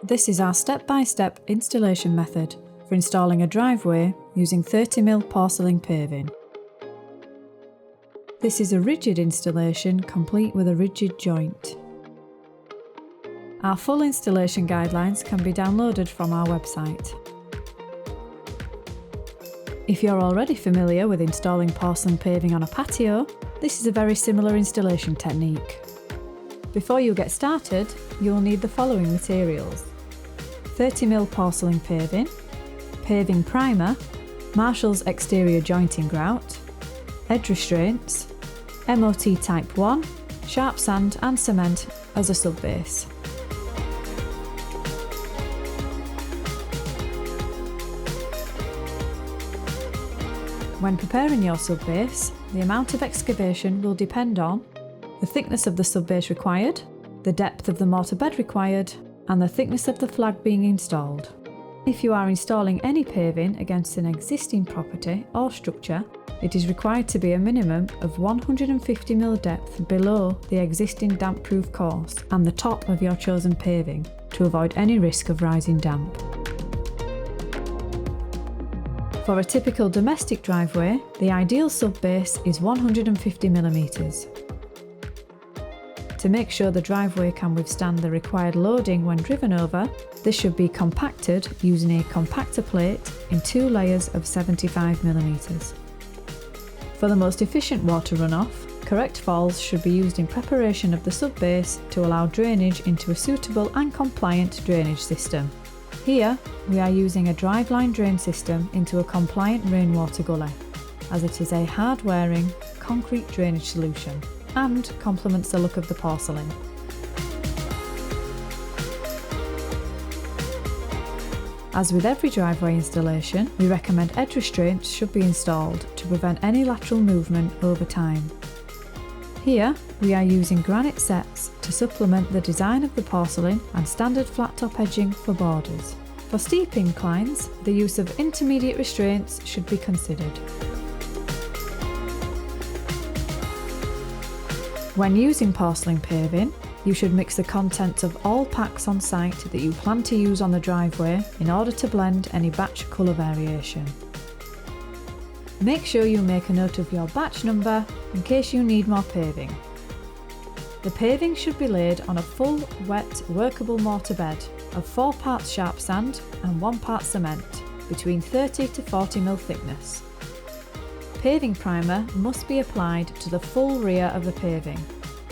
This is our step-by-step installation method for installing a driveway using 30mm porcelain paving. This is a rigid installation complete with a rigid joint. Our full installation guidelines can be downloaded from our website. If you're already familiar with installing porcelain paving on a patio, this is a very similar installation technique. Before you get started, you will need the following materials: 30mm porcelain paving, paving primer, Marshall's exterior jointing grout, edge restraints, MOT Type 1, sharp sand and cement as a sub-base. When preparing your sub-base, the amount of excavation will depend on the thickness of the sub-base required, the depth of the mortar bed required, and the thickness of the flag being installed. If you are installing any paving against an existing property or structure, it is required to be a minimum of 150mm depth below the existing damp-proof course and the top of your chosen paving to avoid any risk of rising damp. For a typical domestic driveway, the ideal sub-base is 150mm. To make sure the driveway can withstand the required loading when driven over, this should be compacted using a compactor plate in 2 layers of 75mm. For the most efficient water runoff, correct falls should be used in preparation of the sub-base to allow drainage into a suitable and compliant drainage system. Here, we are using a driveline drain system into a compliant rainwater gully, as it is a hard-wearing, concrete drainage solution and complements the look of the porcelain. As with every driveway installation, we recommend edge restraints should be installed to prevent any lateral movement over time. Here, we are using granite sets to supplement the design of the porcelain and standard flat top edging for borders. For steep inclines, the use of intermediate restraints should be considered. When using porcelain paving, you should mix the contents of all packs on site that you plan to use on the driveway in order to blend any batch colour variation. Make sure you make a note of your batch number in case you need more paving. The paving should be laid on a full, wet, workable mortar bed of 4 parts sharp sand and 1 part cement, between 30 to 40mm thickness. Paving primer must be applied to the full rear of the paving.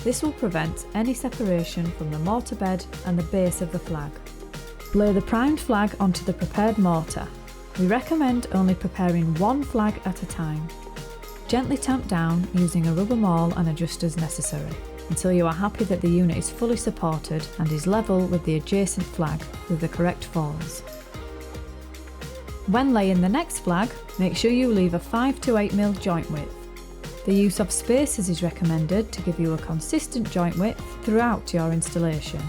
This will prevent any separation from the mortar bed and the base of the flag. Lay the primed flag onto the prepared mortar. We recommend only preparing 1 flag at a time. Gently tamp down using a rubber maul and adjust as necessary, until you are happy that the unit is fully supported and is level with the adjacent flag with the correct falls. When laying the next flag, make sure you leave a 5 to 8mm joint width. The use of spacers is recommended to give you a consistent joint width throughout your installation.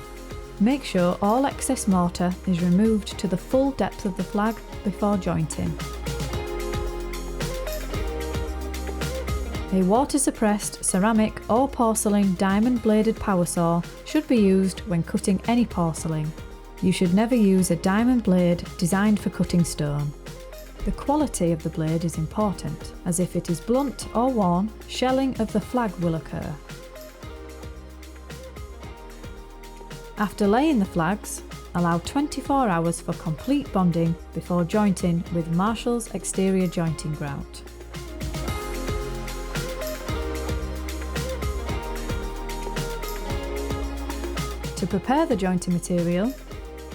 Make sure all excess mortar is removed to the full depth of the flag before jointing. A water-suppressed ceramic or porcelain diamond-bladed power saw should be used when cutting any porcelain. You should never use a diamond blade designed for cutting stone. The quality of the blade is important, as if it is blunt or worn, shelling of the flag will occur. After laying the flags, allow 24 hours for complete bonding before jointing with Marshall's exterior jointing grout. To prepare the jointing material,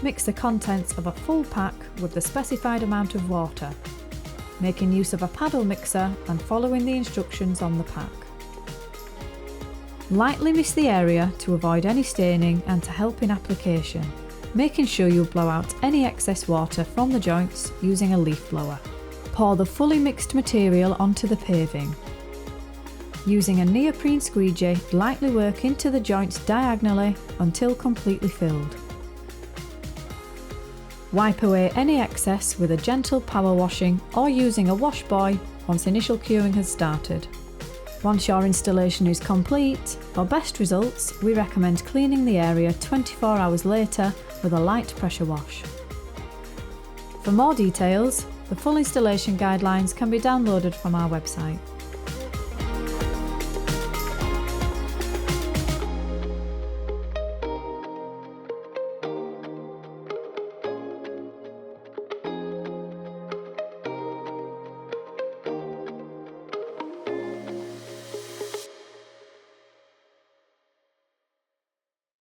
mix the contents of a full pack with the specified amount of water, making use of a paddle mixer and following the instructions on the pack. Lightly mist the area to avoid any staining and to help in application, making sure you blow out any excess water from the joints using a leaf blower. Pour the fully mixed material onto the paving. Using a neoprene squeegee, lightly work into the joints diagonally until completely filled. Wipe away any excess with a gentle power washing or using a wash buoy once initial curing has started. Once your installation is complete, for best results, we recommend cleaning the area 24 hours later with a light pressure wash. For more details, the full installation guidelines can be downloaded from our website.